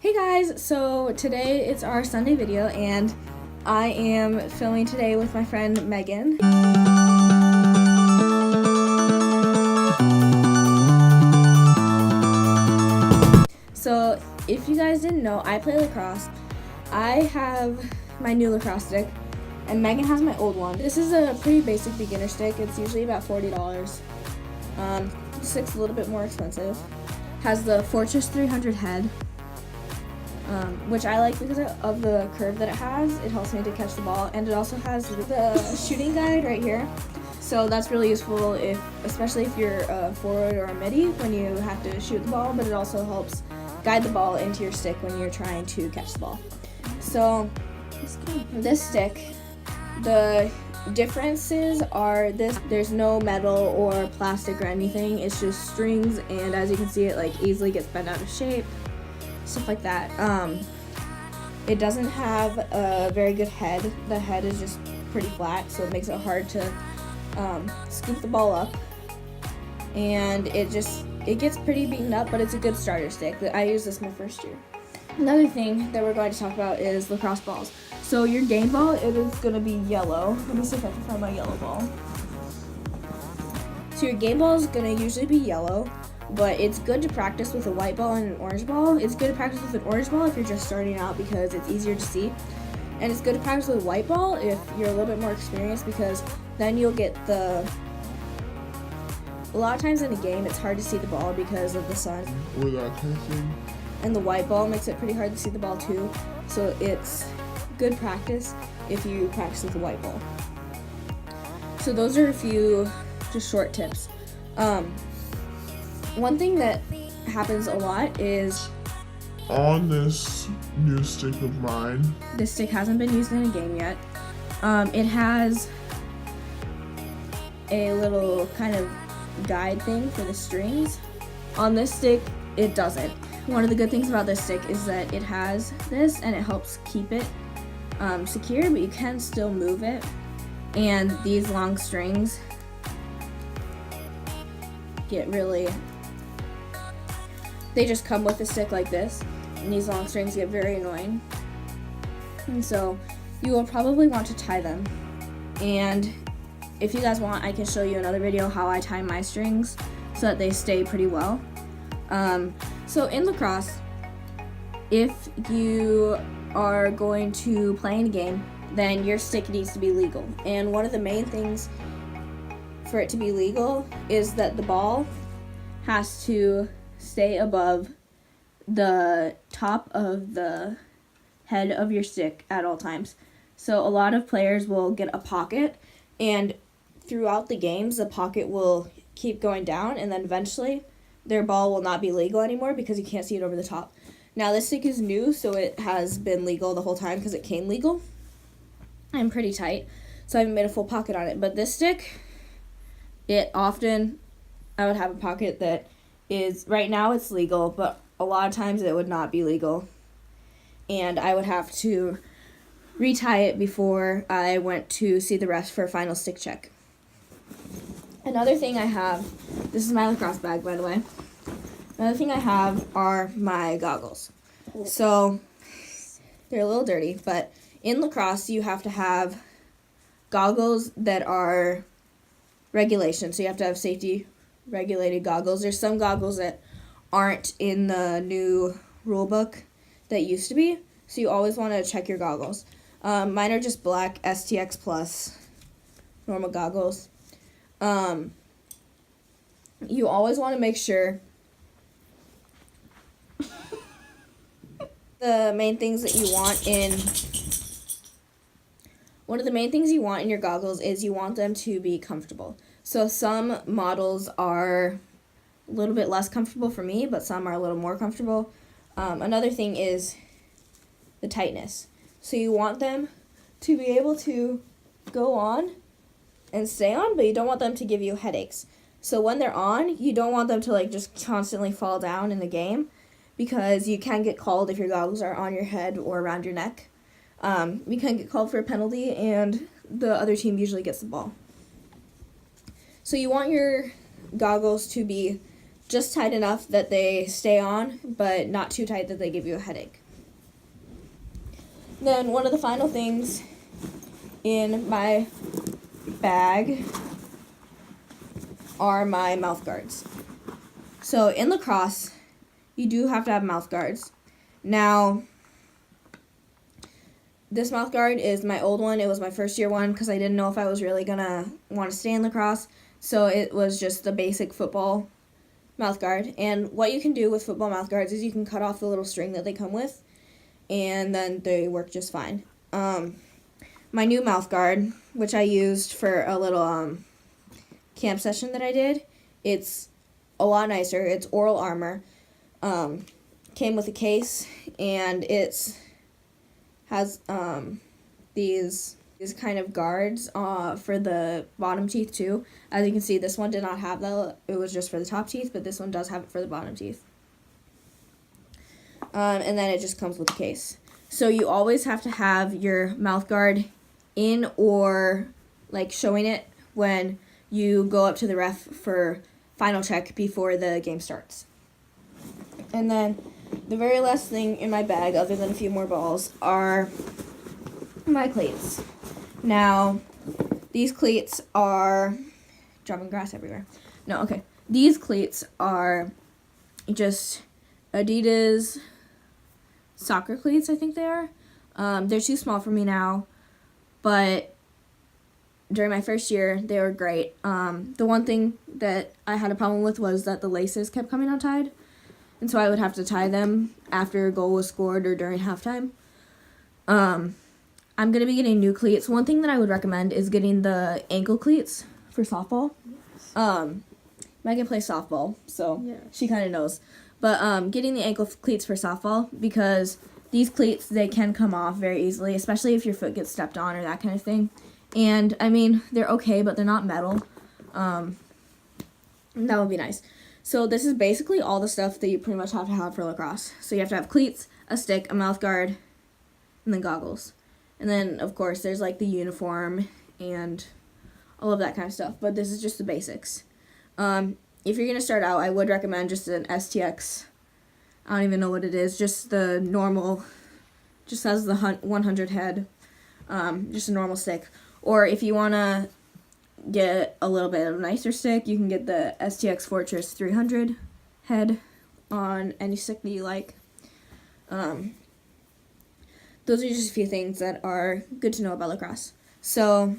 Hey guys, so today it's our Sunday video and I am filming today with my friend Megan. So if you guys didn't know, I play lacrosse. I have my new lacrosse stick and Megan has my old one. This is a pretty basic beginner stick. It's usually about $40. The stick's a little bit more expensive. Has the Fortress 300 head. Which I like because of the curve that it has. It helps me to catch the ball, and it also has the shooting guide right here. So that's really useful, especially if you're a forward or a midi when you have to shoot the ball, but it also helps guide the ball into your stick when you're trying to catch the ball. So this stick, the differences are there's no metal or plastic or anything. It's just strings, and as you can see, it like easily gets bent out of shape. Stuff like that. It doesn't have a very good head. The head is just pretty flat, so it makes it hard to scoop the ball up. And it gets pretty beaten up, but it's a good starter stick. I used this my first year. Another thing that we're going to talk about is lacrosse balls. So your game ball, it is going to be yellow. Let me see if I can find my yellow ball. So your game ball is going to usually be yellow. But it's good to practice with a white ball and an orange ball. It's good to practice with an orange ball if you're just starting out because it's easier to see. And it's good to practice with a white ball if you're a little bit more experienced because then you'll get a lot of times in a game it's hard to see the ball because of the sun. Or that kind of thing. And the white ball makes it pretty hard to see the ball too. So it's good practice if you practice with a white ball. So those are a few just short tips. One thing that happens a lot is on this new stick of mine, this stick hasn't been used in a game yet. It has a little kind of guide thing for the strings. On this stick, it doesn't. One of the good things about this stick is that it has this and it helps keep it secure, but you can still move it. And these long strings they just come with a stick like this, and these long strings get very annoying. And so you will probably want to tie them. And if you guys want, I can show you another video how I tie my strings so that they stay pretty well. So in lacrosse, if you are going to play in a game, then your stick needs to be legal. And one of the main things for it to be legal is that the ball has to stay above the top of the head of your stick at all times. So a lot of players will get a pocket, and throughout the games the pocket will keep going down, and then eventually their ball will not be legal anymore because you can't see it over the top. Now this stick is new, so it has been legal the whole time because it came legal. I'm pretty tight, so I haven't made a full pocket on it. But this stick, I would have a pocket that is, right now it's legal, but a lot of times it would not be legal. And I would have to retie it before I went to see the ref for a final stick check. Another thing I have, this is my lacrosse bag, by the way. Another thing I have are my goggles. So they're a little dirty, but in lacrosse you have to have goggles that are regulation. So you have to have safety regulated goggles. There's some goggles that aren't in the new rule book that used to be, so you always want to check your goggles. Mine are just black STX Plus normal goggles. You always want to make sure one of the main things you want in your goggles is you want them to be comfortable. So some models are a little bit less comfortable for me, but some are a little more comfortable. Another thing is the tightness. So you want them to be able to go on and stay on, but you don't want them to give you headaches. So when they're on, you don't want them to like just constantly fall down in the game because you can get called if your goggles are on your head or around your neck. You can get called for a penalty, and the other team usually gets the ball. So you want your goggles to be just tight enough that they stay on, but not too tight that they give you a headache. Then one of the final things in my bag are my mouth guards. So in lacrosse, you do have to have mouth guards. Now, this mouth guard is my old one. It was my first year one because I didn't know if I was really gonna want to stay in lacrosse. So it was just the basic football mouth guard. And what you can do with football mouth guards is you can cut off the little string that they come with, and then they work just fine. My new mouth guard, which I used for a little camp session that I did, it's a lot nicer. It's Oral Armor. Came with a case, and it has these kind of guards for the bottom teeth too. As you can see, this one did not have that. It was just for the top teeth, but this one does have it for the bottom teeth. And then it just comes with a case. So you always have to have your mouth guard in or like showing it when you go up to the ref for final check before the game starts. And then the very last thing in my bag, other than a few more balls, are my cleats. Now, these cleats are dropping grass everywhere. No, okay. These cleats are just Adidas soccer cleats, I think they are. They're too small for me now, but during my first year, they were great. The one thing that I had a problem with was that the laces kept coming untied, and so I would have to tie them after a goal was scored or during halftime. I'm going to be getting new cleats. One thing that I would recommend is getting the ankle cleats for softball. Yes. Megan plays softball, so yes, she kind of knows. But getting the ankle cleats for softball, because these cleats, they can come off very easily, especially if your foot gets stepped on or that kind of thing. And, I mean, they're okay, but they're not metal. That would be nice. So this is basically all the stuff that you pretty much have to have for lacrosse. So you have to have cleats, a stick, a mouth guard, and then goggles. And then, of course, there's, like, the uniform and all of that kind of stuff. But this is just the basics. If you're going to start out, I would recommend just an STX. I don't even know what it is. Just the normal, just has the 100 head. Just a normal stick. Or if you want to get a little bit of a nicer stick, you can get the STX Fortress 300 head on any stick that you like. Those are just a few things that are good to know about lacrosse. So